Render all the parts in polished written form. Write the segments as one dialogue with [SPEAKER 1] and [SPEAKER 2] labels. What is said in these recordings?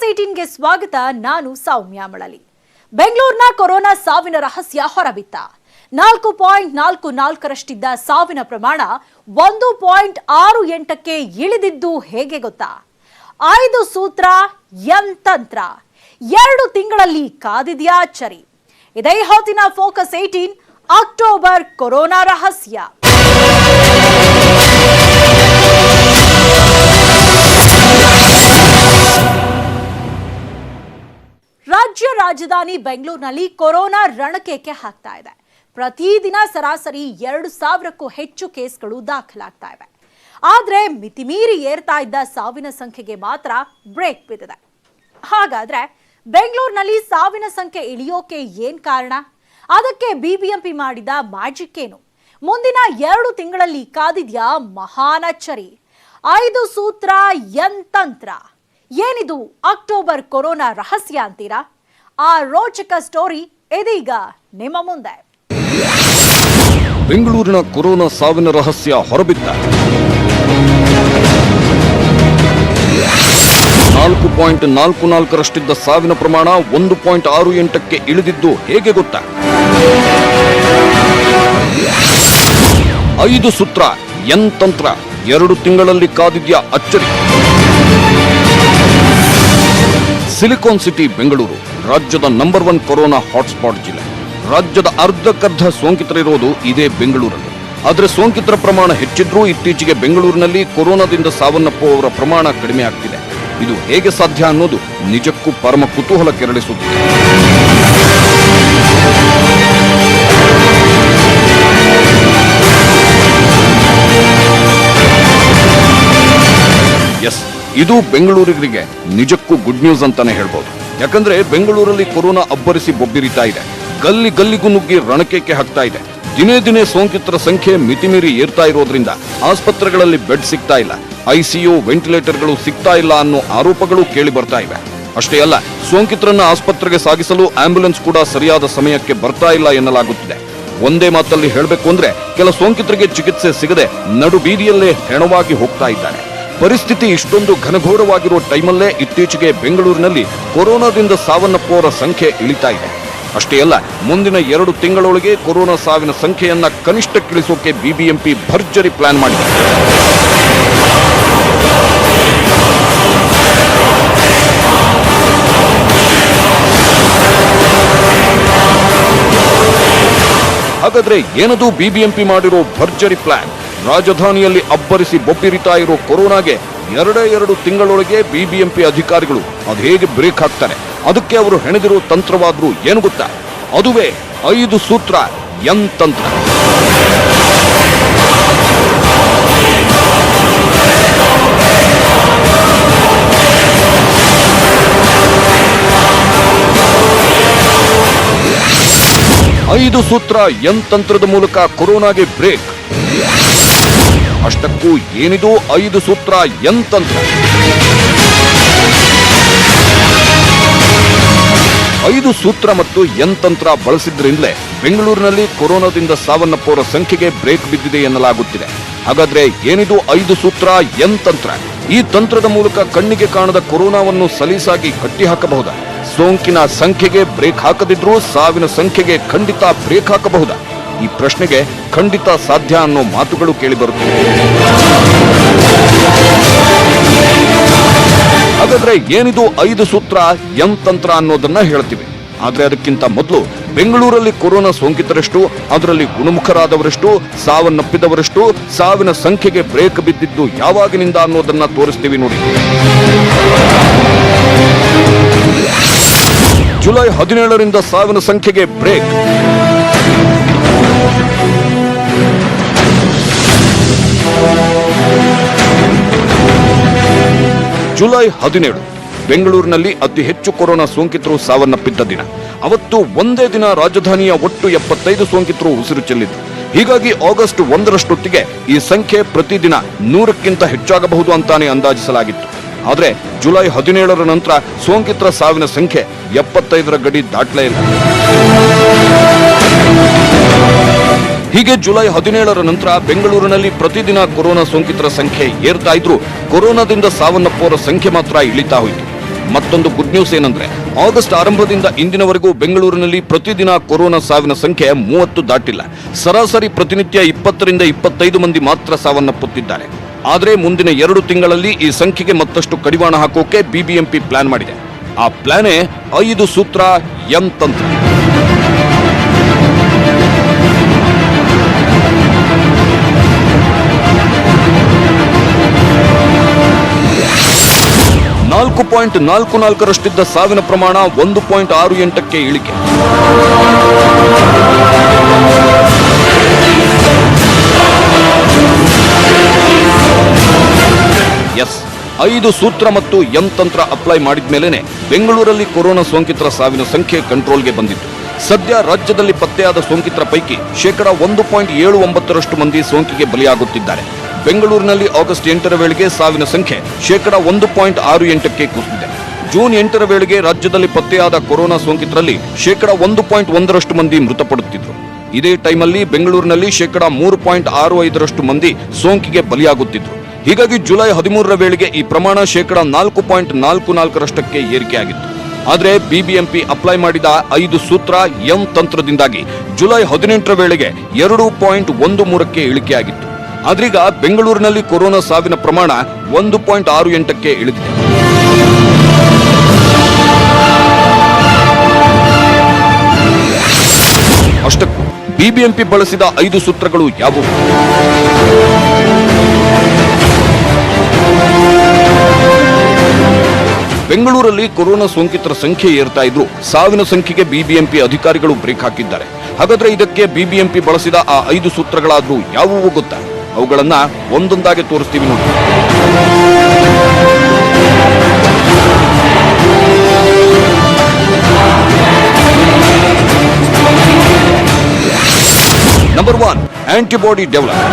[SPEAKER 1] 18ಗೆ ಸ್ವಾಗತ. ನಾನು ಸೌಮ್ಯ ಮಳಲಿ. ಬೆಂಗಳೂರಿನ ಕೊರೋನಾ ಸಾವಿನ ರಹಸ್ಯ ಹೊರಬಿತ್ತ. 4.44ರಷ್ಟಿದ್ದ ಸಾವಿನ ಪ್ರಮಾಣ 1.68ಕ್ಕೆ ಇಳಿದಿದ್ದು ಹೇಗೆ ಗೊತ್ತಾ? 5 ಸೂತ್ರ ಯಂತಂತ್ರ. 2 ತಿಂಗಳಲ್ಲಿ ಕಾದಿದ್ಯಾ ಚರಿ. ಇದೇ ಹೊತ್ತಿನ ಫೋಕಸ್ 18 ಅಕ್ಟೋಬರ್ ಕೊರೋನಾ ರಹಸ್ಯ. ರಾಜ್ಯ ರಾಜಧಾನಿ ಬೆಂಗಳೂರಿನಲ್ಲಿ ಕೊರೋನಾ ರಣಕೇಕೆ ಹಾಕ್ತಾ ಇದೆ. ಪ್ರತಿದಿನ ಸರಾಸರಿ 2,000ಕ್ಕೂ ಹೆಚ್ಚು ಕೇಸ್ಗಳು ದಾಖಲಾಗ್ತಾ ಇವೆ. ಆದ್ರೆ ಮಿತಿಮೀರಿ ಏರ್ತಾ ಇದ್ದ ಸಾವಿನ ಸಂಖ್ಯೆಗೆ ಮಾತ್ರ ಬ್ರೇಕ್ ಬಿದ್ದಿದೆ. ಹಾಗಾದ್ರೆ ಬೆಂಗಳೂರಿನಲ್ಲಿ ಸಾವಿನ ಸಂಖ್ಯೆ ಇಳಿಯೋಕೆ ಏನ್ ಕಾರಣ? ಅದಕ್ಕೆ ಬಿಬಿಎಂಪಿ ಮಾಡಿದ ಮ್ಯಾಜಿಕ್ ಏನು? ಮುಂದಿನ 2 ತಿಂಗಳಲ್ಲಿ ಕಾದಿದ್ಯಾ ಮಹಾನ್ ಅಚ್ಚರಿ. 5 ಸೂತ್ರ ಯಂತಂತ್ರ. ಏನಿದು ಅಕ್ಟೋಬರ್ ಕೊರೋನಾ ರಹಸ್ಯ ಅಂತೀರಾ? ಆ ರೋಚಕ ಸ್ಟೋರಿ ಇದೀಗ ನಿಮ್ಮ ಮುಂದೆ.
[SPEAKER 2] ಬೆಂಗಳೂರಿನ ಕೊರೋನಾ ಸಾವಿನ ರಹಸ್ಯ ಹೊರಬಿದ್ದ. 4.44ರಷ್ಟಿದ್ದ ಸಾವಿನ ಪ್ರಮಾಣ 1.68ಕ್ಕೆ ಇಳಿದಿದ್ದು ಹೇಗೆ ಗೊತ್ತಾ? 5 ಸೂತ್ರ ಯಂತಂತ್ರ. 2 ತಿಂಗಳಲ್ಲಿ ಕಾದಿದ್ಯಾ ಅಚ್ಚರಿ. ಸಿಲಿಕಾನ್ ಸಿಟಿ ಬೆಂಗಳೂರು ರಾಜ್ಯದ ನಂಬರ್ 1 ಕೊರೋನಾ ಹಾಟ್ಸ್ಪಾಟ್ ಜಿಲ್ಲೆ. ರಾಜ್ಯದ ಅರ್ಧಕ್ಕರ್ಧ ಸೋಂಕಿತರಿರೋದು ಇದೇ ಬೆಂಗಳೂರಲ್ಲಿ. ಆದರೆ ಸೋಂಕಿತರ ಪ್ರಮಾಣ ಹೆಚ್ಚಿದ್ರೂ ಇತ್ತೀಚೆಗೆ ಬೆಂಗಳೂರಿನಲ್ಲಿ ಕೊರೋನಾದಿಂದ ಸಾವನ್ನಪ್ಪುವವರ ಪ್ರಮಾಣ ಕಡಿಮೆ ಆಗ್ತಿದೆ. ಇದು ಹೇಗೆ ಸಾಧ್ಯ ಅನ್ನೋದು ನಿಜಕ್ಕೂ ಪರಮ ಕುತೂಹಲ ಕೆರಳಿಸುತ್ತಿದೆ. ಎಸ್, ಇದು ಬೆಂಗಳೂರಿಗರಿಗೆ ನಿಜಕ್ಕೂ ಗುಡ್ ನ್ಯೂಸ್ ಅಂತಾನೆ ಹೇಳ್ಬೋದು. ಯಾಕಂದ್ರೆ ಬೆಂಗಳೂರಲ್ಲಿ ಕೊರೋನಾ ಅಬ್ಬರಿಸಿ ಬೊಬ್ಬಿರಿತಾ ಇದೆ. ಗಲ್ಲಿ ಗಲ್ಲಿಗೂ ನುಗ್ಗಿ ರಣಕೇಕೆ ಹಾಕ್ತಾ ಇದೆ. ದಿನೇ ದಿನೇ ಸೋಂಕಿತರ ಸಂಖ್ಯೆ ಮಿತಿಮೀರಿ ಏರ್ತಾ ಇರೋದ್ರಿಂದ ಆಸ್ಪತ್ರೆಗಳಲ್ಲಿ ಬೆಡ್ ಸಿಗ್ತಾ ಇಲ್ಲ, ಐಸಿಯು ವೆಂಟಿಲೇಟರ್ಗಳು ಸಿಗ್ತಾ ಇಲ್ಲ ಅನ್ನೋ ಆರೋಪಗಳು ಕೇಳಿ ಬರ್ತಾ ಇವೆ. ಅಷ್ಟೇ ಅಲ್ಲ, ಸೋಂಕಿತರನ್ನ ಆಸ್ಪತ್ರೆಗೆ ಸಾಗಿಸಲು ಆಂಬ್ಯುಲೆನ್ಸ್ ಕೂಡ ಸರಿಯಾದ ಸಮಯಕ್ಕೆ ಬರ್ತಾ ಇಲ್ಲ ಎನ್ನಲಾಗುತ್ತಿದೆ. ಒಂದೇ ಮಾತಲ್ಲಿ ಹೇಳಬೇಕು ಅಂದ್ರೆ ಕೆಲ ಸೋಂಕಿತರಿಗೆ ಚಿಕಿತ್ಸೆ ಸಿಗದೆ ನಡು ಬೀದಿಯಲ್ಲೇ ಹೆಣವಾಗಿ ಹೋಗ್ತಾ ಇದ್ದಾರೆ. ಪರಿಸ್ಥಿತಿ ಇಷ್ಟೊಂದು ಘನಘೋರವಾಗಿರುವ ಟೈಮಲ್ಲೇ ಇತ್ತೀಚೆಗೆ ಬೆಂಗಳೂರಿನಲ್ಲಿ ಕೊರೋನಾದಿಂದ ಸಾವನ್ನಪ್ಪುವವರ ಸಂಖ್ಯೆ ಇಳಿತಾ ಇದೆ. ಅಷ್ಟೇ ಅಲ್ಲ, ಮುಂದಿನ 2 ತಿಂಗಳೊಳಗೆ ಕೊರೋನಾ ಸಾವಿನ ಸಂಖ್ಯೆಯನ್ನ ಕನಿಷ್ಠಕ್ಕಿಳಿಸೋಕೆ ಬಿಬಿಎಂಪಿ ಭರ್ಜರಿ ಪ್ಲಾನ್ ಮಾಡಿದೆ. ಹಾಗಾದ್ರೆ ಏನದು ಬಿಬಿಎಂಪಿ ಮಾಡಿರೋ ಭರ್ಜರಿ ಪ್ಲಾನ್? ರಾಜಧಾನಿಯಲ್ಲಿ ಅಬ್ಬರಿಸಿ ಬೊಬ್ಬಿರಿತಾ ಇರೋ ಕೊರೋನಾಗೆ 2 ತಿಂಗಳೊಳಗೆ ಬಿಬಿಎಂಪಿ ಅಧಿಕಾರಿಗಳು ಅದು ಹೇಗೆ ಬ್ರೇಕ್ ಹಾಕ್ತಾರೆ? ಅದಕ್ಕೆ ಅವರು ಹೆಣೆದಿರೋ ತಂತ್ರವಾದ್ರೂ ಏನು ಗೊತ್ತಾ? ಅದುವೇ 5 ಸೂತ್ರ ಯಂತಂತ್ರ. ಐದು ಸೂತ್ರ ಯಂತಂತ್ರದ ಮೂಲಕ ಕೊರೋನಾಗೆ ಬ್ರೇಕ್. ಅಷ್ಟಕ್ಕೂ ಏನಿದು 5 ಸೂತ್ರ ಯಂತಂತ್ರ? 5 ಸೂತ್ರ ಮತ್ತು ಯಂತಂತ್ರ ಬಳಸಿದ್ರಿಂದಲೇ ಬೆಂಗಳೂರಿನಲ್ಲಿ ಕೊರೋನಾದಿಂದ ಸಾವನ್ನಪ್ಪುವರ ಸಂಖ್ಯೆಗೆ ಬ್ರೇಕ್ ಬಿದ್ದಿದೆ ಎನ್ನಲಾಗುತ್ತಿದೆ. ಹಾಗಾದ್ರೆ ಏನಿದು 5 ಸೂತ್ರ ಯಂತಂತ್ರ? ಈ ತಂತ್ರದ ಮೂಲಕ ಕಣ್ಣಿಗೆ ಕಾಣದ ಕೊರೋನಾವನ್ನು ಸಲೀಸಾಗಿ ಕಟ್ಟಿ ಹಾಕಬಹುದಾ? ಸೋಂಕಿನ ಸಂಖ್ಯೆಗೆ ಬ್ರೇಕ್ ಹಾಕದಿದ್ರೂ ಸಾವಿನ ಸಂಖ್ಯೆಗೆ ಖಂಡಿತ ಬ್ರೇಕ್ ಹಾಕಬಹುದಾ? ಈ ಪ್ರಶ್ನೆಗೆ ಖಂಡಿತ ಸಾಧ್ಯ ಅನ್ನೋ ಮಾತುಗಳು ಕೇಳಿಬರುತ್ತಿವೆ. ಹಾಗಾದ್ರೆ ಏನಿದು 5 ಸೂತ್ರ ಯಂತಂತ್ರ ಅನ್ನೋದನ್ನ ಹೇಳ್ತೀವಿ. ಆದ್ರೆ ಅದಕ್ಕಿಂತ ಮೊದಲು ಬೆಂಗಳೂರಲ್ಲಿ ಕೊರೋನಾ ಸೋಂಕಿತರಷ್ಟು, ಅದರಲ್ಲಿ ಗುಣಮುಖರಾದವರೆಷ್ಟು, ಸಾವನ್ನಪ್ಪಿದವರೆಷ್ಟು, ಸಾವಿನ ಸಂಖ್ಯೆಗೆ ಬ್ರೇಕ್ ಬಿದ್ದಿದ್ದು ಯಾವಾಗಿನಿಂದ ಅನ್ನೋದನ್ನ ತೋರಿಸ್ತೀವಿ ನೋಡಿ. ಜುಲೈ 17ರಿಂದ ಸಾವಿನ ಸಂಖ್ಯೆಗೆ ಬ್ರೇಕ್. ಜುಲೈ 17 ಬೆಂಗಳೂರಿನಲ್ಲಿ ಅತಿ ಹೆಚ್ಚು ಕೊರೋನಾ ಸೋಂಕಿತರು ಸಾವನ್ನಪ್ಪಿದ್ದ ದಿನ. ಅವತ್ತು ಒಂದೇ ದಿನ ರಾಜಧಾನಿಯ ಒಟ್ಟು 75 ಸೋಂಕಿತರು ಉಸಿರು ಚೆಲ್ಲಿದ್ರು. ಹೀಗಾಗಿ ಆಗಸ್ಟ್ 1ರಷ್ಟೊತ್ತಿಗೆ ಈ ಸಂಖ್ಯೆ ಪ್ರತಿದಿನ 100ಕ್ಕಿಂತ ಹೆಚ್ಚಾಗಬಹುದು ಅಂತಾನೆ ಅಂದಾಜಿಸಲಾಗಿತ್ತು. ಆದರೆ ಜುಲೈ 17ರ ನಂತರ ಸೋಂಕಿತರ ಸಾವಿನ ಸಂಖ್ಯೆ 75ರ ಗಡಿ ದಾಟಲೇ ಇಲ್ಲ. ಹೀಗೆ ಜುಲೈ 17ರ ನಂತರ ಬೆಂಗಳೂರಿನಲ್ಲಿ ಪ್ರತಿದಿನ ಕೊರೋನಾ ಸೋಂಕಿತರ ಸಂಖ್ಯೆ ಏರ್ತಾ ಇದ್ರು, ಕೊರೋನಾದಿಂದ ಸಾವನ್ನಪ್ಪುವವರ ಸಂಖ್ಯೆ ಮಾತ್ರ ಇಳಿತಾ ಹೋಯಿತು. ಮತ್ತೊಂದು ಗುಡ್ ನ್ಯೂಸ್ ಏನಂದ್ರೆ ಆಗಸ್ಟ್ ಆರಂಭದಿಂದ ಇಂದಿನವರೆಗೂ ಬೆಂಗಳೂರಿನಲ್ಲಿ ಪ್ರತಿದಿನ ಕೊರೋನಾ ಸಾವಿನ ಸಂಖ್ಯೆ 30 ದಾಟಿಲ್ಲ. ಸರಾಸರಿ ಪ್ರತಿನಿತ್ಯ 20 ರಿಂದ 25 ಮಂದಿ ಮಾತ್ರ ಸಾವನ್ನಪ್ಪುತ್ತಿದ್ದಾರೆ. ಆದರೆ ಮುಂದಿನ 2 ತಿಂಗಳಲ್ಲಿ ಈ ಸಂಖ್ಯೆಗೆ ಮತ್ತಷ್ಟು ಕಡಿವಾಣ ಹಾಕೋಕೆ ಬಿಬಿಎಂಪಿ ಪ್ಲಾನ್ ಮಾಡಿದೆ. ಆ ಪ್ಲಾನೇ 5 ಸೂತ್ರ ಎಂ ತಂತ್ರ. .44ರಷ್ಟಿದ್ದ ಸಾವಿನ ಪ್ರಮಾಣ 1.68ಕ್ಕೆ ಇಳಿಕೆ. ಎಸ್, 5 ಸೂತ್ರ ಮತ್ತು ಎಂ ತಂತ್ರ ಅಪ್ಲೈ ಮಾಡಿದ ಮೇಲೆನೆ ಬೆಂಗಳೂರಲ್ಲಿ ಕೊರೋನಾ ಸೋಂಕಿತರ ಸಾವಿನ ಸಂಖ್ಯೆ ಕಂಟ್ರೋಲ್ಗೆ ಬಂದಿತ್ತು. ಸದ್ಯ ರಾಜ್ಯದಲ್ಲಿ ಪತ್ತೆಯಾದ ಸೋಂಕಿತರ ಪೈಕಿ 1.79% ಮಂದಿ ಸೋಂಕಿಗೆ ಬಲಿಯಾಗುತ್ತಿದ್ದಾರೆ. ಬೆಂಗಳೂರಿನಲ್ಲಿ ಆಗಸ್ಟ್ 8ರ ವೇಳೆಗೆ ಸಾವಿನ ಸಂಖ್ಯೆ 1.68ಕ್ಕೆ ಕುಸಿದಿದೆ. ಜೂನ್ 8ರ ವೇಳೆಗೆ ರಾಜ್ಯದಲ್ಲಿ ಪತ್ತೆಯಾದ ಕೊರೋನಾ ಸೋಂಕಿತರಲ್ಲಿ 1.1% ಮಂದಿ ಮೃತಪಡುತ್ತಿದ್ದರು. ಇದೇ ಟೈಮಲ್ಲಿ ಬೆಂಗಳೂರಿನಲ್ಲಿ 3.65% ಮಂದಿ ಸೋಂಕಿಗೆ ಬಲಿಯಾಗುತ್ತಿದ್ದರು. ಹೀಗಾಗಿ ಜುಲೈ 13ರ ವೇಳೆಗೆ ಈ ಪ್ರಮಾಣ 4.44ರಷ್ಟಕ್ಕೆ ಏರಿಕೆಯಾಗಿತ್ತು. ಆದರೆ ಬಿಬಿಎಂಪಿ ಅಪ್ಲೈ ಮಾಡಿದ 5 ಸೂತ್ರ ಎಂ ತಂತ್ರದಿಂದಾಗಿ ಜುಲೈ 18ರ ವೇಳೆಗೆ 2.13ಕ್ಕೆ ಇಳಿಕೆಯಾಗಿತ್ತು. ಆದ್ರೀಗ ಬೆಂಗಳೂರಿನಲ್ಲಿ ಕೊರೋನಾ ಸಾವಿನ ಪ್ರಮಾಣ 1.68ಕ್ಕೆ ಇಳಿದಿದೆ. ಅಷ್ಟಕ್ಕೂ ಬಿಬಿಎಂಪಿ ಬಳಸಿದ 5 ಸೂತ್ರಗಳು ಯಾವುವು? ಬೆಂಗಳೂರಲ್ಲಿ ಕೊರೋನಾ ಸೋಂಕಿತರ ಸಂಖ್ಯೆ ಏರ್ತಾ ಇದ್ರು ಸಾವಿನ ಸಂಖ್ಯೆಗೆ ಬಿಬಿಎಂಪಿ ಅಧಿಕಾರಿಗಳು ಬ್ರೇಕ್ ಹಾಕಿದ್ದಾರೆ. ಹಾಗಾದ್ರೆ ಇದಕ್ಕೆ ಬಿಬಿಎಂಪಿ ಬಳಸಿದ ಆ 5 ಸೂತ್ರಗಳಾದ್ರೂ ಯಾವುವು ಗೊತ್ತಾ? ಅವುಗಳನ್ನ ಒಂದೊಂದಾಗಿ ತೋರಿಸ್ತೀವಿ ನೋಡಿ. Number 1, antibody develop.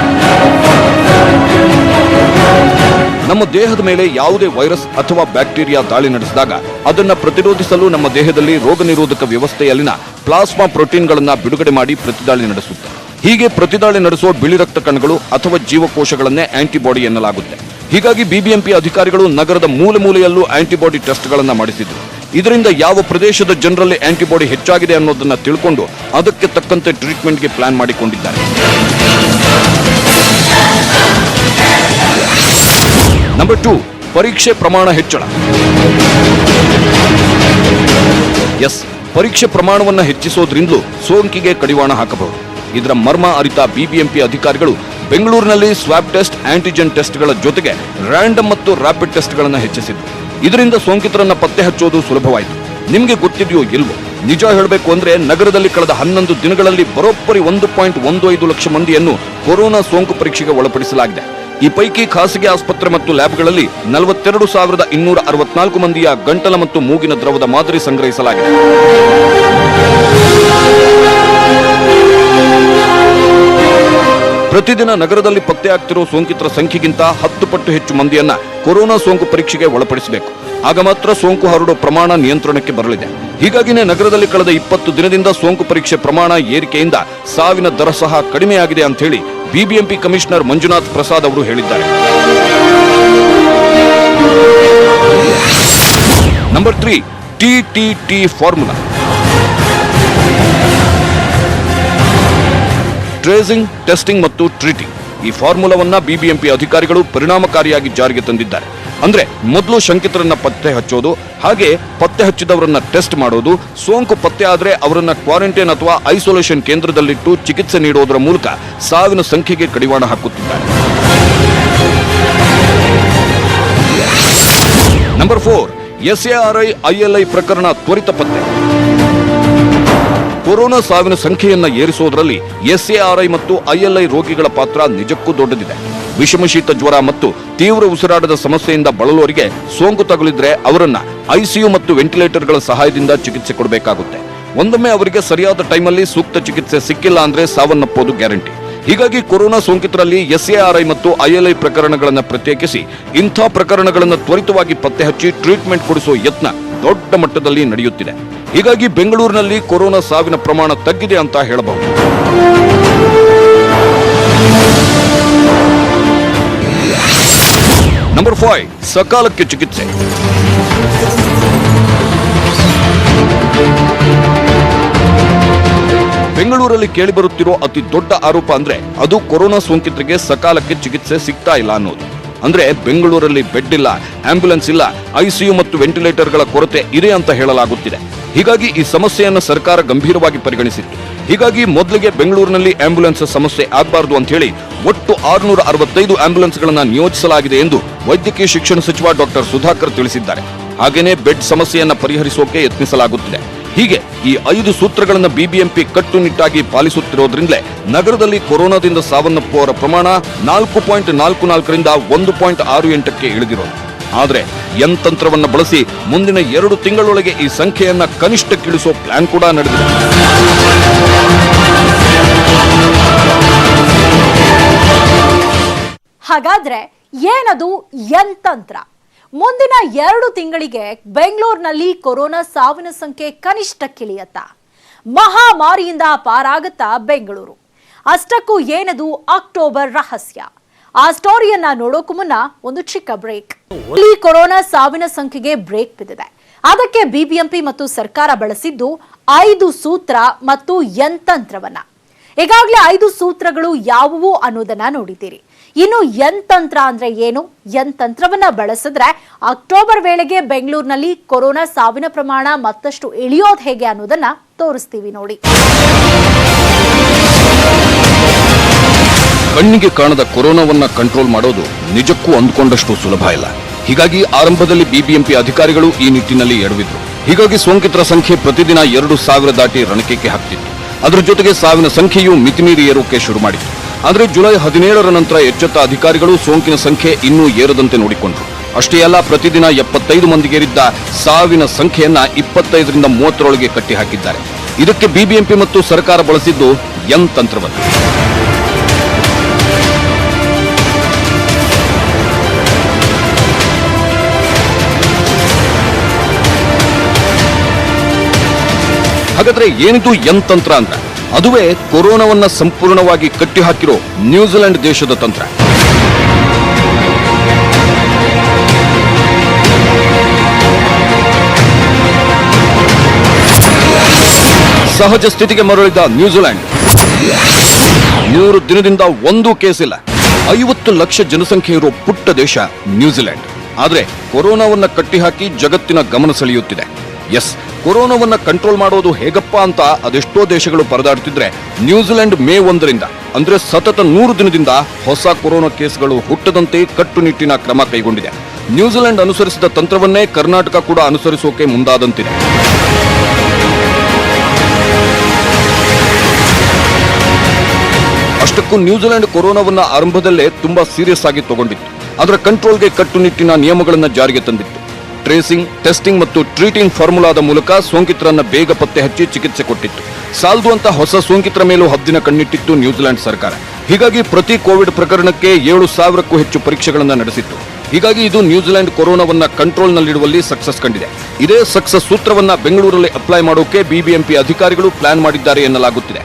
[SPEAKER 2] ನಮ್ಮ ದೇಹದ ಮೇಲೆ ಯಾವುದೇ ವೈರಸ್ ಅಥವಾ ಬ್ಯಾಕ್ಟೀರಿಯಾ ದಾಳಿ ನಡೆಸಿದಾಗ ಅದನ್ನು ಪ್ರತಿರೋಧಿಸಲು ನಮ್ಮ ದೇಹದಲ್ಲಿ ರೋಗ ನಿರೋಧಕ ವ್ಯವಸ್ಥೆಯಲ್ಲಿನ ಪ್ಲಾಸ್ಮಾ ಪ್ರೋಟೀನ್ಗಳನ್ನ ಬಿಡುಗಡೆ ಮಾಡಿ ಪ್ರತಿದಾಳಿ ನಡೆಸುತ್ತೆ. ಹೀಗೆ ಪ್ರತಿದಾಳಿ ನಡೆಸುವ ಬಿಳಿ ರಕ್ತ ಕಣಗಳು ಅಥವಾ ಜೀವಕೋಶಗಳನ್ನೇ ಆಂಟಿಬಾಡಿ ಎನ್ನಲಾಗುತ್ತೆ. ಹೀಗಾಗಿ ಬಿಬಿಎಂಪಿ ಅಧಿಕಾರಿಗಳು ನಗರದ ಮೂಲೆ ಮೂಲೆಯಲ್ಲೂ ಆಂಟಿಬಾಡಿ ಟೆಸ್ಟ್ಗಳನ್ನ ಮಾಡಿಸಿದ್ರು. ಇದರಿಂದ ಯಾವ ಪ್ರದೇಶದ ಜನರಲ್ಲಿ ಆಂಟಿಬಾಡಿ ಹೆಚ್ಚಾಗಿದೆ ಅನ್ನೋದನ್ನ ತಿಳ್ಕೊಂಡು ಅದಕ್ಕೆ ತಕ್ಕಂತೆ ಟ್ರೀಟ್ಮೆಂಟ್ಗೆ ಪ್ಲಾನ್ ಮಾಡಿಕೊಂಡಿದ್ದಾರೆ. ನಂಬರ್ 2, ಪರೀಕ್ಷೆ ಪ್ರಮಾಣ ಹೆಚ್ಚಳ. ಎಸ್, ಪರೀಕ್ಷೆ ಪ್ರಮಾಣವನ್ನು ಹೆಚ್ಚಿಸೋದ್ರಿಂದಲೂ ಸೋಂಕಿಗೆ ಕಡಿವಾಣ ಹಾಕಬಹುದು. ಇದರ ಮರ್ಮ ಅರಿತ ಬಿಬಿಎಂಪಿ ಅಧಿಕಾರಿಗಳು ಬೆಂಗಳೂರಿನಲ್ಲಿ ಸ್ವಾಬ್ ಟೆಸ್ಟ್, ಆಂಟಿಜೆನ್ ಟೆಸ್ಟ್ಗಳ ಜೊತೆಗೆ ರ್ಯಾಂಡಮ್ ಮತ್ತು ರ್ಯಾಪಿಡ್ ಟೆಸ್ಟ್ಗಳನ್ನು ಹೆಚ್ಚಿಸಿದ್ರು. ಇದರಿಂದ ಸೋಂಕಿತರನ್ನ ಪತ್ತೆ ಹಚ್ಚೋದು ಸುಲಭವಾಯಿತು. ನಿಮಗೆ ಗೊತ್ತಿದೆಯೋ ಇಲ್ವೋ, ನಿಜ ಹೇಳಬೇಕು ಅಂದ್ರೆ ನಗರದಲ್ಲಿ ಕಳೆದ 11 ದಿನಗಳಲ್ಲಿ ಬರೋಬ್ಬರಿ 1.15 ಲಕ್ಷ ಮಂದಿಯನ್ನು ಕೊರೋನಾ ಸೋಂಕು ಪರೀಕ್ಷೆಗೆ ಒಳಪಡಿಸಲಾಗಿದೆ. ಈ ಪೈಕಿ ಖಾಸಗಿ ಆಸ್ಪತ್ರೆ ಮತ್ತು ಲ್ಯಾಬ್ಗಳಲ್ಲಿ 42,264 ಮಂದಿಯ ಗಂಟಲ ಮತ್ತು ಮೂಗಿನ ದ್ರವದ ಮಾದರಿ ಸಂಗ್ರಹಿಸಲಾಗಿದೆ. ಪ್ರತಿದಿನ ನಗರದಲ್ಲಿ ಪತ್ತೆಯಾಗ್ತಿರೋ ಸೋಂಕಿತರ ಸಂಖ್ಯೆಗಿಂತ 10 ಪಟ್ಟು ಹೆಚ್ಚು ಮಂದಿಯನ್ನ ಕೊರೋನಾ ಸೋಂಕು ಪರೀಕ್ಷೆಗೆ ಒಳಪಡಿಸಬೇಕು. ಆಗ ಮಾತ್ರ ಸೋಂಕು ಹರಡೋ ಪ್ರಮಾಣ ನಿಯಂತ್ರಣಕ್ಕೆ ಬರಲಿದೆ. ಹೀಗಾಗಿನೇ ನಗರದಲ್ಲಿ ಕಳೆದ 20 ದಿನದಿಂದ ಸೋಂಕು ಪರೀಕ್ಷೆ ಪ್ರಮಾಣ ಏರಿಕೆಯಿಂದ ಸಾವಿನ ದರ ಸಹ ಕಡಿಮೆಯಾಗಿದೆ ಅಂತ ಹೇಳಿ ಬಿಬಿಎಂಪಿ ಕಮಿಷನರ್ ಮಂಜುನಾಥ್ ಪ್ರಸಾದ್ ಅವರು ಹೇಳಿದ್ದಾರೆ. Number 3, TTT formula. Tracing, testing ಮತ್ತು ಟ್ರೀಟಿಂಗ್. ಈ ಫಾರ್ಮುಲಾವನ್ನ ಬಿಬಿಎಂಪಿ ಅಧಿಕಾರಿಗಳು ಪರಿಣಾಮಕಾರಿಯಾಗಿ ಜಾರಿಗೆ ತಂದಿದ್ದಾರೆ. ಅಂದ್ರೆ ಮೊದಲು ಶಂಕಿತರನ್ನ ಪತ್ತೆ ಹಚ್ಚೋದು, ಹಾಗೆ ಪತ್ತೆ ಹಚ್ಚಿದವರನ್ನ ಟೆಸ್ಟ್ ಮಾಡೋದು, ಸೋಂಕು ಪತ್ತೆ ಆದ್ರೆ ಅವರನ್ನ ಕ್ವಾರಂಟೈನ್ ಅಥವಾ ಐಸೋಲೇಷನ್ ಕೇಂದ್ರದಲ್ಲಿಟ್ಟು ಚಿಕಿತ್ಸೆ ನೀಡುವುದರ ಮೂಲಕ ಸಾವಿನ ಸಂಖ್ಯೆಗೆ ಕಡಿವಾಣ ಹಾಕುತ್ತಿದ್ದಾರೆ. ನಂಬರ್ 4, SARI ILI ಪ್ರಕರಣ ತ್ವರಿತ ಪತ್ತೆ. ಕೊರೋನಾ ಸಾವಿನ ಸಂಖ್ಯೆಯನ್ನ ಏರಿಸುವುದರಲ್ಲಿ SARI ಮತ್ತು ILI ರೋಗಿಗಳ ಪಾತ್ರ ನಿಜಕ್ಕೂ ದೊಡ್ಡದಿದೆ. ವಿಷಮಶೀತ ಜ್ವರ ಮತ್ತು ತೀವ್ರ ಉಸಿರಾಟದ ಸಮಸ್ಯೆಯಿಂದ ಬಳಲುವವರಿಗೆ ಸೋಂಕು ತಗುಲಿದ್ರೆ ಅವರನ್ನ ICU ಮತ್ತು ವೆಂಟಿಲೇಟರ್ಗಳ ಸಹಾಯದಿಂದ ಚಿಕಿತ್ಸೆ ಕೊಡಬೇಕಾಗುತ್ತೆ. ಒಂದೊಮ್ಮೆ ಅವರಿಗೆ ಸರಿಯಾದ ಟೈಮಲ್ಲಿ ಸೂಕ್ತ ಚಿಕಿತ್ಸೆ ಸಿಕ್ಕಿಲ್ಲ ಅಂದ್ರೆ ಸಾವನ್ನಪ್ಪೋದು ಗ್ಯಾರಂಟಿ. ಹೀಗಾಗಿ ಕೊರೋನಾ ಸೋಂಕಿತರಲ್ಲಿ SARI ಮತ್ತು ILI ಪ್ರಕರಣಗಳನ್ನು ಪ್ರತ್ಯೇಕಿಸಿ ಇಂಥ ಪ್ರಕರಣಗಳನ್ನು ತ್ವರಿತವಾಗಿ ಪತ್ತೆ ಹಚ್ಚಿ ಟ್ರೀಟ್ಮೆಂಟ್ ಕೊಡಿಸುವ ಯತ್ನ ದೊಡ್ಡ ಮಟ್ಟದಲ್ಲಿ ನಡೆಯುತ್ತಿದೆ. ಹೀಗಾಗಿ ಬೆಂಗಳೂರಿನಲ್ಲಿ ಕೊರೋನಾ ಸಾವಿನ ಪ್ರಮಾಣ ತಗ್ಗಿದೆ ಅಂತ ಹೇಳಬಹುದು. ನಂಬರ್ 5, ಸಕಾಲಕ್ಕೆ ಚಿಕಿತ್ಸೆ. ಬೆಂಗಳೂರಲ್ಲಿ ಕೇಳಿಬರುತ್ತಿರೋ ಅತಿ ದೊಡ್ಡ ಆರೋಪ ಅಂದ್ರೆ ಅದು ಕೊರೋನಾ ಸೋಂಕಿತರಿಗೆ ಸಕಾಲಕ್ಕೆ ಚಿಕಿತ್ಸೆ ಸಿಗ್ತಾ ಇಲ್ಲ ಅನ್ನೋದು. ಅಂದ್ರೆ ಬೆಂಗಳೂರಲ್ಲಿ ಬೆಡ್ ಇಲ್ಲ, ಆಂಬ್ಯುಲೆನ್ಸ್ ಇಲ್ಲ, ಐಸಿಯು ಮತ್ತು ವೆಂಟಿಲೇಟರ್ಗಳ ಕೊರತೆ ಇದೆ ಅಂತ ಹೇಳಲಾಗುತ್ತಿದೆ. ಹೀಗಾಗಿ ಈ ಸಮಸ್ಯೆಯನ್ನು ಸರ್ಕಾರ ಗಂಭೀರವಾಗಿ ಪರಿಗಣಿಸಿತ್ತು. ಹೀಗಾಗಿ ಮೊದಲಿಗೆ ಬೆಂಗಳೂರಿನಲ್ಲಿ ಆಂಬ್ಯುಲೆನ್ಸ್ ಸಮಸ್ಯೆ ಆಗಬಾರದು ಅಂತ ಹೇಳಿ ಒಟ್ಟು 665 ಆಂಬ್ಯುಲೆನ್ಸ್ಗಳನ್ನು ನಿಯೋಜಿಸಲಾಗಿದೆ ಎಂದು ವೈದ್ಯಕೀಯ ಶಿಕ್ಷಣ ಸಚಿವ ಡಾಕ್ಟರ್ ಸುಧಾಕರ್ ತಿಳಿಸಿದ್ದಾರೆ. ಹಾಗೇನೇ ಬೆಡ್ ಸಮಸ್ಯೆಯನ್ನು ಪರಿಹರಿಸೋಕೆ ಯತ್ನಿಸಲಾಗುತ್ತಿದೆ. ಹೀಗೆ ಈ 5 ಸೂತ್ರಗಳನ್ನು ಬಿಬಿಎಂಪಿ ಕಟ್ಟುನಿಟ್ಟಾಗಿ ಪಾಲಿಸುತ್ತಿರೋದ್ರಿಂದಲೇ ನಗರದಲ್ಲಿ ಕೊರೋನಾದಿಂದ ಸಾವನ್ನಪ್ಪುವವರ ಪ್ರಮಾಣ 4.44ರಿಂದ 1.68ಕ್ಕೆ ಇಳಿದಿರೋದು. ಆದರೆ ಯಂತ್ರಾಂಶವನ್ನು ಬಳಸಿ ಮುಂದಿನ 2 ತಿಂಗಳೊಳಗೆ ಈ ಸಂಖ್ಯೆಯನ್ನ ಕನಿಷ್ಠಕ್ಕಿಳಿಸೋ ಪ್ಲಾನ್ ಕೂಡ ನಡೆದಿದೆ.
[SPEAKER 1] ಹಾಗಾದ್ರೆ ಏನದು ಯಂತ್ರಾಂಶ? ಮುಂದಿನ 2 ತಿಂಗಳಿಗೆ ಬೆಂಗಳೂರಿನಲ್ಲಿ ಕೊರೋನಾ ಸಾವಿನ ಸಂಖ್ಯೆ ಕನಿಷ್ಠಕ್ಕಿಳಿಯತ್ತಾ? ಮಹಾಮಾರಿಯಿಂದ ಪಾರಾಗತ್ತಾ ಬೆಂಗಳೂರು? ಅಷ್ಟಕ್ಕೂ ಏನದು ಅಕ್ಟೋಬರ್ ರಹಸ್ಯ? ಆ ಸ್ಟೋರಿಯನ್ನ ನೋಡೋಕು ಮುನ್ನ ಒಂದು ಚಿಕ್ಕ ಬ್ರೇಕ್. ಇಲ್ಲಿ ಕೊರೋನಾ ಸಾವಿನ ಸಂಖ್ಯೆಗೆ ಬ್ರೇಕ್ ಬಿದ್ದಿದೆ. ಅದಕ್ಕೆ ಬಿಬಿಎಂಪಿ ಮತ್ತು ಸರ್ಕಾರ ಬಳಸಿದ್ದು 5 ಸೂತ್ರ ಮತ್ತು ಯಂತ್ರಾಂಶವನ್ನ. ಈಗಾಗಲೇ 5 ಸೂತ್ರಗಳು ಯಾವುವು ಅನ್ನೋದನ್ನ ನೋಡಿದ್ದೀರಿ. ಇನ್ನು ಯಂತ್ರಾಂಶ ಅಂದ್ರೆ ಏನು? ಯಂತ್ರಾಂಶವನ್ನ ಬಳಸಿದ್ರೆ ಅಕ್ಟೋಬರ್ ವೇಳೆಗೆ ಬೆಂಗಳೂರಿನಲ್ಲಿ ಕೊರೋನಾ ಸಾವಿನ ಪ್ರಮಾಣ ಮತ್ತಷ್ಟು ಇಳಿಯೋದು ಹೇಗೆ ಅನ್ನೋದನ್ನ ತೋರಿಸ್ತೀವಿ ನೋಡಿ.
[SPEAKER 2] ಕಣ್ಣಿಗೆ ಕಾಣದ ಕೊರೋನಾವನ್ನ ಕಂಟ್ರೋಲ್ ಮಾಡೋದು ನಿಜಕ್ಕೂ ಅಂದುಕೊಂಡಷ್ಟು ಸುಲಭ ಇಲ್ಲ. ಹೀಗಾಗಿ ಆರಂಭದಲ್ಲಿ ಬಿಬಿಎಂಪಿ ಅಧಿಕಾರಿಗಳು ಈ ನಿಟ್ಟಿನಲ್ಲಿ ಎಡವಿದ್ರು. ಹೀಗಾಗಿ ಸೋಂಕಿತರ ಸಂಖ್ಯೆ ಪ್ರತಿದಿನ 2,000 ದಾಟಿ ರಣಕೇಕೆ ಹಾಕ್ತಿತ್ತು. ಅದರ ಜೊತೆಗೆ ಸಾವಿನ ಸಂಖ್ಯೆಯೂ ಮಿತಿಮೀರಿ ಏರೋಕೆ ಶುರು ಮಾಡಿತ್ತು. ಆದರೆ ಜುಲೈ 17ರ ನಂತರ ಎಚ್ಚೆತ್ತ ಅಧಿಕಾರಿಗಳು ಸೋಂಕಿನ ಸಂಖ್ಯೆ ಇನ್ನೂ ಏರದಂತೆ ನೋಡಿಕೊಂಡ್ರು. ಅಷ್ಟೇ ಅಲ್ಲ, ಪ್ರತಿದಿನ 75 ಮಂದಿಗೇರಿದ್ದ ಸಾವಿನ ಸಂಖ್ಯೆಯನ್ನ 25ರಿಂದ 30ರೊಳಗೆ ಕಟ್ಟಿ ಹಾಕಿದ್ದಾರೆ. ಇದಕ್ಕೆ ಬಿಬಿಎಂಪಿ ಮತ್ತು ಸರ್ಕಾರ ಬಳಸಿದ್ದು ಯಂತ್ರಾಂಶವನ್ನು. ಹಾಗಾದ್ರೆ ಏನಿದು ಯಂತ್ರಾಂಶ ಅಂದ್ರೆ? ಅದುವೇ ಕೊರೋನಾವನ್ನ ಸಂಪೂರ್ಣವಾಗಿ ಕಟ್ಟಿ ಹಾಕಿರೋ ನ್ಯೂಜಿಲೆಂಡ್ ದೇಶದ ತಂತ್ರ. ಸಹಜ ಸ್ಥಿತಿಗೆ ಮರಳಿದ ನ್ಯೂಜಿಲೆಂಡ್ 3 ದಿನದಿಂದ 1 ಕೇಸ್ ಇಲ್ಲ. 50 ಲಕ್ಷ ಜನಸಂಖ್ಯೆ ಇರೋ ಪುಟ್ಟ ದೇಶ ನ್ಯೂಜಿಲೆಂಡ್. ಆದ್ರೆ ಕೊರೋನಾವನ್ನ ಕಟ್ಟಿಹಾಕಿ ಜಗತ್ತಿನ ಗಮನ ಸೆಳೆಯುತ್ತಿದೆ. ಎಸ್, ಕೊರೋನಾವನ್ನ ಕಂಟ್ರೋಲ್ ಮಾಡೋದು ಹೇಗಪ್ಪ ಅಂತ ಅದೆಷ್ಟೋ ದೇಶಗಳು ಪರದಾಡುತ್ತಿದ್ರೆ, ನ್ಯೂಜಿಲೆಂಡ್ ಮೇ 1ರಿಂದ ಅಂದ್ರೆ ಸತತ 100 ದಿನದಿಂದ ಹೊಸ ಕೊರೋನಾ ಕೇಸ್ಗಳು ಹುಟ್ಟದಂತೆ ಕಟ್ಟುನಿಟ್ಟಿನ ಕ್ರಮ ಕೈಗೊಂಡಿದೆ. ನ್ಯೂಜಿಲೆಂಡ್ ಅನುಸರಿಸಿದ ತಂತ್ರವನ್ನೇ ಕರ್ನಾಟಕ ಕೂಡ ಅನುಸರಿಸೋಕೆ ಮುಂದಾದಂತಿದೆ. ಅಷ್ಟಕ್ಕೂ ನ್ಯೂಜಿಲೆಂಡ್ ಕೊರೋನಾವನ್ನ ಆರಂಭದಲ್ಲೇ ತುಂಬಾ ಸೀರಿಯಸ್ ಆಗಿ ತಗೊಂಡಿತ್ತು. ಅದರ ಕಂಟ್ರೋಲ್ಗೆ ಕಟ್ಟುನಿಟ್ಟಿನ ನಿಯಮಗಳನ್ನು ಜಾರಿಗೆ ತಂದಿತ್ತು. ಟ್ರೇಸಿಂಗ್, ಟೆಸ್ಟಿಂಗ್ ಮತ್ತು ಟ್ರೀಟಿಂಗ್ ಫಾರ್ಮುಲಾದ ಮೂಲಕ ಸೋಂಕಿತರನ್ನ ಬೇಗ ಪತ್ತೆ ಹಚ್ಚಿ ಚಿಕಿತ್ಸೆ ಕೊಟ್ಟಿತ್ತು. ಸಾಲದು ಅಂತ ಹೊಸ ಸೋಂಕಿತರ ಮೇಲೂ ಹದ್ದಿನ ಕಣ್ಣಿಟ್ಟಿತ್ತು ನ್ಯೂಜಿಲೆಂಡ್ ಸರ್ಕಾರ. ಹೀಗಾಗಿ ಪ್ರತಿ ಕೋವಿಡ್ ಪ್ರಕರಣಕ್ಕೆ 7,000ಕ್ಕೂ ಹೆಚ್ಚು ಪರೀಕ್ಷೆಗಳನ್ನು ನಡೆಸಿತ್ತು. ಹೀಗಾಗಿ ಇದು ನ್ಯೂಜಿಲೆಂಡ್ ಕೊರೋನಾವನ್ನ ಕಂಟ್ರೋಲ್ನಲ್ಲಿಡುವಲ್ಲಿ ಸಕ್ಸಸ್ ಕಂಡಿದೆ. ಇದೇ ಸಕ್ಸಸ್ ಸೂತ್ರವನ್ನ ಬೆಂಗಳೂರಲ್ಲಿ ಅಪ್ಲೈ ಮಾಡೋಕೆ ಬಿಬಿಎಂಪಿ ಅಧಿಕಾರಿಗಳು ಪ್ಲಾನ್ ಮಾಡಿದ್ದಾರೆ ಎನ್ನಲಾಗುತ್ತಿದೆ.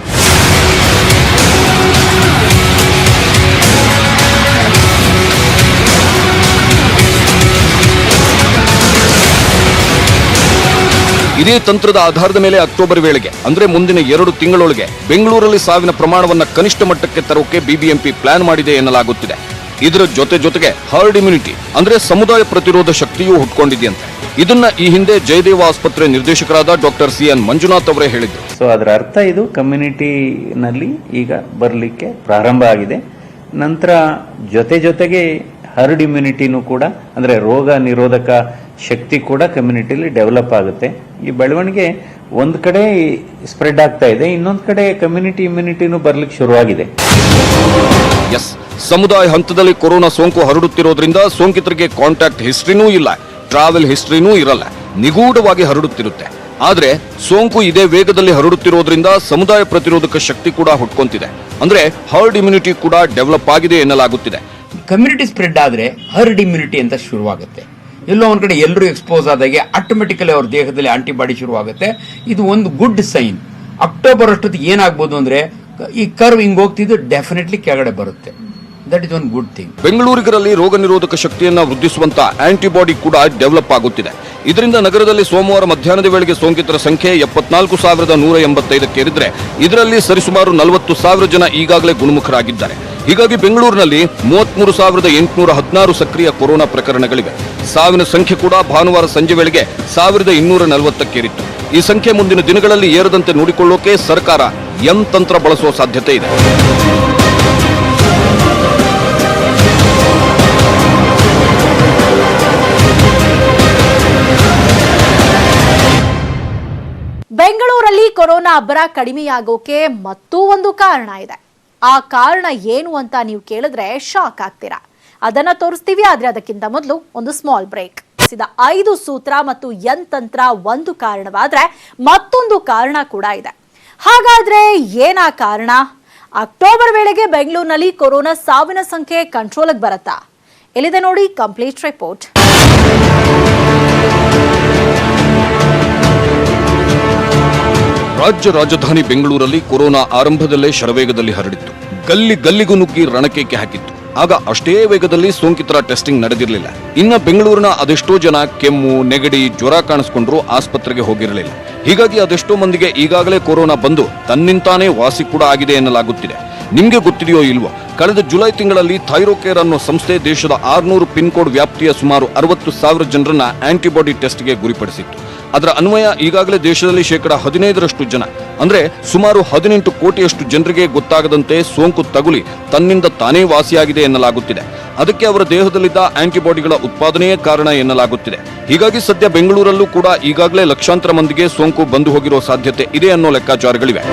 [SPEAKER 2] ಇದೇ ತಂತ್ರದ ಆಧಾರದ ಮೇಲೆ ಅಕ್ಟೋಬರ್ ವೇಳೆಗೆ ಅಂದ್ರೆ ಮುಂದಿನ 2 ತಿಂಗಳೊಳಗೆ ಬೆಂಗಳೂರಲ್ಲಿ ಸಾವಿನ ಪ್ರಮಾಣವನ್ನ ಕನಿಷ್ಠ ಮಟ್ಟಕ್ಕೆ ತರೋಕೆ ಬಿಬಿಎಂಪಿ ಪ್ಲಾನ್ ಮಾಡಿದೆ ಎನ್ನಲಾಗುತ್ತಿದೆ. ಇದರ ಜೊತೆಗೆ ಹರ್ಡ್ ಇಮ್ಯುನಿಟಿ ಅಂದ್ರೆ ಸಮುದಾಯ ಪ್ರತಿರೋಧ ಶಕ್ತಿಯೂ ಹುಟ್ಕೊಂಡಿದೆಯಂತೆ. ಇದನ್ನ ಈ ಹಿಂದೆ ಜಯದೇವ ಆಸ್ಪತ್ರೆ ನಿರ್ದೇಶಕರಾದ ಡಾಕ್ಟರ್ CN ಮಂಜುನಾಥ್ ಅವರೇ ಹೇಳಿದ್ರು.
[SPEAKER 3] ಸೊ ಅದರ ಅರ್ಥ ಇದು ಕಮ್ಯುನಿಟಿನಲ್ಲಿ ಈಗ ಬರಲಿಕ್ಕೆ ಪ್ರಾರಂಭ ಆಗಿದೆ. ನಂತರ ಜೊತೆಗೆ ಹರ್ಡ್ ಇಮ್ಯುನಿಟಿನೂ ಕೂಡ ಅಂದ್ರೆ ರೋಗ ನಿರೋಧಕ ಶಕ್ತಿ ಕೂಡ ಕಮ್ಯುನಿಟಿಲಿ ಡೆವಲಪ್ ಆಗುತ್ತೆ. ಈ ಬೆಳವಣಿಗೆ ಒಂದ್ ಕಡೆ ಸ್ಪ್ರೆಡ್ ಆಗ್ತಾ ಇದೆ, ಇನ್ನೊಂದ್ ಕಡೆ ಕಮ್ಯುನಿಟಿ ಇಮ್ಯುನಿಟಿನೂ ಬರ್ಲಿಕ್ಕೆ ಶುರುವಾಗಿದೆ.
[SPEAKER 2] ಎಸ್, ಸಮುದಾಯ ಹಂತದಲ್ಲಿ ಕೊರೋನಾ ಸೋಂಕು ಹರಡುತ್ತಿರೋದ್ರಿಂದ ಸೋಂಕಿತರಿಗೆ ಕಾಂಟ್ಯಾಕ್ಟ್ ಹಿಸ್ಟ್ರಿನೂ ಇಲ್ಲ, ಟ್ರಾವೆಲ್ ಹಿಸ್ಟ್ರಿನೂ ಇರಲ್ಲ, ನಿಗೂಢವಾಗಿ ಹರಡುತ್ತಿರುತ್ತೆ. ಆದ್ರೆ ಸೋಂಕು ಇದೇ ವೇಗದಲ್ಲಿ ಹರಡುತ್ತಿರೋದ್ರಿಂದ ಸಮುದಾಯ ಪ್ರತಿರೋಧಕ ಶಕ್ತಿ ಕೂಡ ಹುಟ್ಕೊಂತಿದೆ. ಅಂದ್ರೆ ಹರ್ಡ್ ಇಮ್ಯುನಿಟಿ ಕೂಡ ಡೆವಲಪ್ ಆಗಿದೆ ಎನ್ನಲಾಗುತ್ತಿದೆ.
[SPEAKER 4] ಕಮ್ಯುನಿಟಿ ಸ್ಪ್ರೆಡ್ ಆದ್ರೆ ಹರ್ಡ್ ಇಮ್ಯುನಿಟಿ ಅಂತ ಶುರುವಾಗುತ್ತೆ. ಎಲ್ಲೋ ಒಂದ್ ಕಡೆ ಎಲ್ಲರೂ ಎಕ್ಸ್ಪೋಸ್ ಆದಾಗೆ ಆಟೋಮೆಟಿಕಲಿ ಅವ್ರ ದೇಹದಲ್ಲಿ ಆಂಟಿಬಾಡಿ ಶುರುವಾಗುತ್ತೆ. ಇದು ಒಂದು ಗುಡ್ ಸೈನ್. ಅಕ್ಟೋಬರ್ ಅಷ್ಟೊತ್ತಿಗೆ ಏನಾಗ್ಬೋದು ಅಂದ್ರೆ ಈ ಕರ್ವ್ ಹಿಂಗ್ ಹೋಗ್ತಿದ್ದು ಡೆಫಿನೆಟ್ಲಿ ಕೆಳಗಡೆ ಬರುತ್ತೆ. That is one good thing.
[SPEAKER 2] ಬೆಂಗಳೂರಿಗರಲ್ಲಿ ರೋಗ ನಿರೋಧಕ ಶಕ್ತಿಯನ್ನ ವೃದ್ಧಿಸುವಂತ ಆಂಟಿಬಾಡಿ ಕೂಡ ಡೆವಲಪ್ ಆಗುತ್ತಿದೆ. ಇದರಿಂದ ನಗರದಲ್ಲಿ ಸೋಮವಾರ ಮಧ್ಯಾಹ್ನದ ವೇಳೆಗೆ ಸೋಂಕಿತರ ಸಂಖ್ಯೆ 74,185 ಇದರಲ್ಲಿ ಸರಿಸುಮಾರು 40,000 ಜನ ಈಗಾಗಲೇ ಗುಣಮುಖರಾಗಿದ್ದಾರೆ. ಹೀಗಾಗಿ ಬೆಂಗಳೂರಿನಲ್ಲಿ 33,816 ಸಕ್ರಿಯ ಕೊರೋನಾ ಪ್ರಕರಣಗಳಿವೆ. ಸಾವಿನ ಸಂಖ್ಯೆ ಕೂಡ ಭಾನುವಾರ ಸಂಜೆ ವೇಳೆಗೆ 1,240 ಈ ಸಂಖ್ಯೆ ಮುಂದಿನ ದಿನಗಳಲ್ಲಿ ಏರದಂತೆ ನೋಡಿಕೊಳ್ಳೋಕೆ ಸರ್ಕಾರ ಯಂತ್ರ ಬಳಸುವ ಸಾಧ್ಯತೆ ಇದೆ.
[SPEAKER 1] ಬೆಂಗಳೂರಲ್ಲಿ ಕೊರೋನಾ ಅಬ್ಬರ ಕಡಿಮೆಯಾಗೋಕೆ ಮತ್ತೂ ಒಂದು ಕಾರಣ ಇದೆ. ಆ ಕಾರಣ ಏನು ಅಂತ ನೀವು ಕೇಳಿದ್ರೆ ಶಾಕ್ ಆಗ್ತೀರಾ. ಅದನ್ನ ತೋರಿಸ್ತೀವಿ. ಆದ್ರೆ ಅದಕ್ಕಿಂತ ಮೊದಲು ಒಂದು ಸ್ಮಾಲ್ ಬ್ರೇಕ್. 5 ಸೂತ್ರ ಮತ್ತು ಯಂತ್ರ ಒಂದು ಕಾರಣವಾದ್ರೆ ಮತ್ತೊಂದು ಕಾರಣ ಕೂಡ ಇದೆ. ಹಾಗಾದ್ರೆ ಏನಾ ಕಾರಣ? ಅಕ್ಟೋಬರ್ ವೇಳೆಗೆ ಬೆಂಗಳೂರಿನಲ್ಲಿ ಕೊರೋನಾ ಸಾವಿನ ಸಂಖ್ಯೆ ಕಂಟ್ರೋಲ್ಗೆ ಬರುತ್ತಾ? ಎಲ್ಲಿದೆ ನೋಡಿ ಕಂಪ್ಲೀಟ್ ರಿಪೋರ್ಟ್.
[SPEAKER 2] ರಾಜ್ಯ ರಾಜಧಾನಿ ಬೆಂಗಳೂರಲ್ಲಿ ಕೊರೋನಾ ಆರಂಭದಲ್ಲೇ ಶರವೇಗದಲ್ಲಿ ಹರಡಿತ್ತು. ಗಲ್ಲಿಗೂ ನುಗ್ಗಿ ರಣಕೇಕೆ ಹಾಕಿತ್ತು. ಆಗ ಅಷ್ಟೇ ವೇಗದಲ್ಲಿ ಸೋಂಕಿತರ ಟೆಸ್ಟಿಂಗ್ ನಡೆದಿರಲಿಲ್ಲ. ಇನ್ನ ಬೆಂಗಳೂರಿನ ಅದೆಷ್ಟೋ ಜನ ಕೆಮ್ಮು, ನೆಗಡಿ, ಜ್ವರ ಕಾಣಿಸ್ಕೊಂಡ್ರು ಆಸ್ಪತ್ರೆಗೆ ಹೋಗಿರಲಿಲ್ಲ. ಹೀಗಾಗಿ ಅದೆಷ್ಟೋ ಮಂದಿಗೆ ಈಗಾಗಲೇ ಕೊರೋನಾ ಬಂದು ತನ್ನಿಂತಾನೇ ವಾಸಿ ಕೂಡ ಆಗಿದೆ ಎನ್ನಲಾಗುತ್ತಿದೆ. ನಿಮ್ಗೆ ಗೊತ್ತಿದೆಯೋ ಇಲ್ವೋ, ಕಳೆದ ಜುಲೈ ತಿಂಗಳಲ್ಲಿ ಥೈರೋಕೇರ್ ಅನ್ನೋ ಸಂಸ್ಥೆ ದೇಶದ 600 ಪಿನ್ ಕೋಡ್ ವ್ಯಾಪ್ತಿಯ ಸುಮಾರು 60,000 ಜನರನ್ನ ಆಂಟಿಬಾಡಿ ಟೆಸ್ಟ್ಗೆ ಗುರಿಪಡಿಸಿತ್ತು. ಅದರ ಅನ್ವಯ ಈಗಾಗಲೇ ದೇಶದಲ್ಲಿ 15% ಜನ, ಅಂದ್ರೆ ಸುಮಾರು 18 ಕೋಟಿಯಷ್ಟು ಜನರಿಗೆ ಗೊತ್ತಾಗದಂತೆ ಸೋಂಕು ತಗುಲಿ ತನ್ನಿಂದ ತಾನೇ ವಾಸಿಯಾಗಿದೆ ಎನ್ನಲಾಗುತ್ತಿದೆ. ಅದಕ್ಕೆ ಅವರ ದೇಹದಲ್ಲಿದ್ದ ಆಂಟಿಬಾಡಿಗಳ ಉತ್ಪಾದನೆಯೇ ಕಾರಣ ಎನ್ನಲಾಗುತ್ತಿದೆ. ಹೀಗಾಗಿ ಸದ್ಯ ಬೆಂಗಳೂರಲ್ಲೂ ಕೂಡ ಈಗಾಗಲೇ ಲಕ್ಷಾಂತರ ಮಂದಿಗೆ ಸೋಂಕು ಬಂದು ಹೋಗಿರೋ ಸಾಧ್ಯತೆ ಇದೆ ಅನ್ನೋ ಲೆಕ್ಕಾಚಾರಗಳಿವೆ.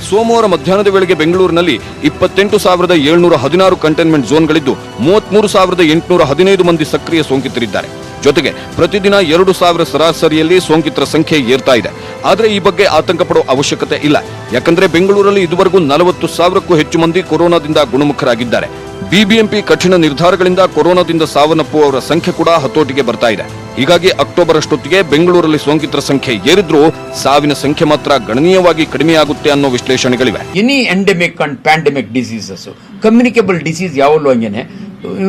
[SPEAKER 2] ಸೋಮವಾರ ಮಧ್ಯಾಹ್ನದ ವೇಳೆಗೆ ಬೆಂಗಳೂರಿನಲ್ಲಿ 28,716 ಕಂಟೈನ್ಮೆಂಟ್ ಝೋನ್ಗಳಿದ್ದು 33,815 ಮಂದಿ ಸಕ್ರಿಯ ಸೋಂಕಿತರಿದ್ದಾರೆ. ಜೊತೆಗೆ ಪ್ರತಿದಿನ 2,000 ಸರಾಸರಿಯಲ್ಲಿ ಸೋಂಕಿತರ ಸಂಖ್ಯೆ ಏರ್ತಾ ಇದೆ. ಆದರೆ ಈ ಬಗ್ಗೆ ಆತಂಕ ಪಡೋ ಅವಶ್ಯಕತೆ ಇಲ್ಲ. ಯಾಕಂದ್ರೆ ಬೆಂಗಳೂರಲ್ಲಿ ಇದುವರೆಗೂ 40,000ಕ್ಕೂ ಹೆಚ್ಚು ಮಂದಿ ಕೊರೋನಾದಿಂದ ಗುಣಮುಖರಾಗಿದ್ದಾರೆ. ಬಿಬಿಎಂಪಿ ಕಠಿಣ ನಿರ್ಧಾರಗಳಿಂದ ಕೊರೋನಾದಿಂದ ಸಾವನ್ನಪ್ಪುವವರ ಸಂಖ್ಯೆ ಕೂಡ ಹತೋಟಿಗೆ ಬರ್ತಾ ಇದೆ. ಹೀಗಾಗಿ ಅಕ್ಟೋಬರ್ ಅಷ್ಟೊತ್ತಿಗೆ ಬೆಂಗಳೂರಲ್ಲಿ ಸೋಂಕಿತರ ಸಂಖ್ಯೆ ಏರಿದ್ರೂ ಸಾವಿನ ಸಂಖ್ಯೆ ಮಾತ್ರ ಗಣನೀಯವಾಗಿ ಕಡಿಮೆಯಾಗುತ್ತೆ ಅನ್ನೋ ವಿಶ್ಲೇಷಣೆಗಳಿವೆ.
[SPEAKER 4] Any endemic and pandemic diseases, communicable disease ಯಾವಲ್ಲೂ ಹಂಗೇನೆ.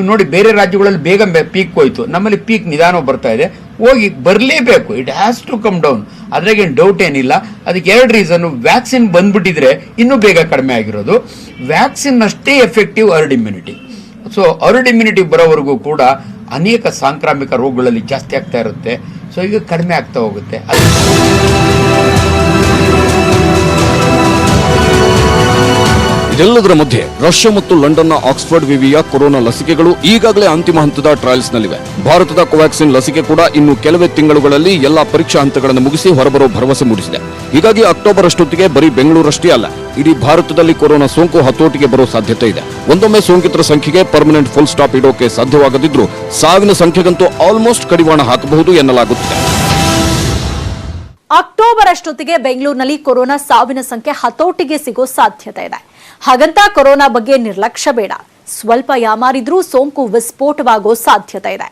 [SPEAKER 4] ನೋಡಿ, ಬೇರೆ ರಾಜ್ಯಗಳಲ್ಲಿ ಬೇಗ ಪೀಕ್ ಹೋಯ್ತು, ನಮ್ಮಲ್ಲಿ ಪೀಕ್ ನಿಧಾನ ಬರ್ತಾ ಇದೆ. ಹೋಗಿ ಬರಲೇಬೇಕು, it has to come down. ಅದ್ರಾಗೇನು ಡೌಟ್ ಏನಿಲ್ಲ. ಅದಕ್ಕೆ 2 ರೀಸನ್. ವ್ಯಾಕ್ಸಿನ್ ಬಂದ್ಬಿಟ್ಟಿದ್ರೆ ಇನ್ನೂ ಬೇಗ ಕಡಿಮೆ ಆಗಿರೋದು. ವ್ಯಾಕ್ಸಿನ್ ಅಷ್ಟೇ effective heard immunity. So heard immunity ಬರೋವರೆಗೂ ಕೂಡ ಅನೇಕ ಸಾಂಕ್ರಾಮಿಕ ರೋಗಗಳಲ್ಲಿ ಜಾಸ್ತಿ ಆಗ್ತಾ ಇರುತ್ತೆ. ಸೊ ಈಗ ಕಡಿಮೆ ಆಗ್ತಾ ಹೋಗುತ್ತೆ.
[SPEAKER 2] ಇದೆಲ್ಲದರ ಮಧ್ಯೆ ರಷ್ಯಾ ಮತ್ತು ಲಂಡನ್ನ ಆಕ್ಸ್ಫರ್ಡ್ ವಿವಿಯ ಕೊರೋನಾ ಲಸಿಕೆಗಳು ಈಗಾಗಲೇ ಅಂತಿಮ ಹಂತದ ಟ್ರಯಲ್ಸ್ ನಲ್ಲಿವೆ. ಭಾರತದ ಕೋವ್ಯಾಕ್ಸಿನ್ ಲಸಿಕೆ ಕೂಡ ಇನ್ನು ಕೆಲವೇ ತಿಂಗಳುಗಳಲ್ಲಿ ಎಲ್ಲಾ ಪರೀಕ್ಷಾ ಹಂತಗಳನ್ನು ಮುಗಿಸಿ ಹೊರಬರೋ ಭರವಸೆ ಮೂಡಿಸಿದೆ. ಹೀಗಾಗಿ ಅಕ್ಟೋಬರ್ ಅಷ್ಟೊತ್ತಿಗೆ ಬರೀ ಬೆಂಗಳೂರಷ್ಟೇ ಅಲ್ಲ, ಇಡೀ ಭಾರತದಲ್ಲಿ ಕೊರೋನಾ ಸೋಂಕು ಹತೋಟಿಗೆ ಬರೋ ಸಾಧ್ಯತೆ ಇದೆ. ಒಂದೊಮ್ಮೆ ಸೋಂಕಿತರ ಸಂಖ್ಯೆಗೆ ಪರ್ಮನೆಂಟ್ ಫುಲ್ ಸ್ಟಾಪ್ ಇಡೋಕೆ ಸಾಧ್ಯವಾಗದಿದ್ರೂ ಸಾವಿನ ಸಂಖ್ಯೆಗಂತೂ ಆಲ್ಮೋಸ್ಟ್ ಕಡಿವಾಣ ಹಾಕಬಹುದು ಎನ್ನಲಾಗುತ್ತಿದೆ.
[SPEAKER 1] ಅಕ್ಟೋಬರ್ ಅಷ್ಟೊತ್ತಿಗೆ ಬೆಂಗಳೂರಿನಲ್ಲಿ ಕೊರೋನಾ ಸಾವಿನ ಸಂಖ್ಯೆ ಹತೋಟಿಗೆ ಸಿಗೋ ಸಾಧ್ಯತೆ ಇದೆ. ಹಾಗಂತ ಕೊರೋನಾ ಬಗ್ಗೆ ನಿರ್ಲಕ್ಷ್ಯ ಬೇಡ. ಸ್ವಲ್ಪ ಯಾಮಾರಿದ್ರೂ ಸೋಂಕು ವಿಸ್ಫೋಟವಾಗೋ ಸಾಧ್ಯತೆ ಇದೆ.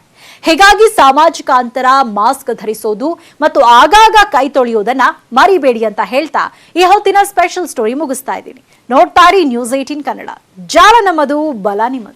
[SPEAKER 1] ಹೀಗಾಗಿ ಸಾಮಾಜಿಕ ಅಂತರ, ಮಾಸ್ಕ್ ಧರಿಸೋದು ಮತ್ತು ಆಗಾಗ ಕೈ ತೊಳೆಯೋದನ್ನ ಮರಿಬೇಡಿ ಅಂತ ಹೇಳ್ತಾ ಈ ಹೊತ್ತಿನ ಸ್ಪೆಷಲ್ ಸ್ಟೋರಿ ಮುಗಿಸ್ತಾ ಇದ್ದೀನಿ. ನೋಡ್ತಾರಿ ನ್ಯೂಸ್ 18 ಕನ್ನಡ. ಜಾಲ ನಮ್ಮದು, ಬಲ ನಿಮ್ಮದು.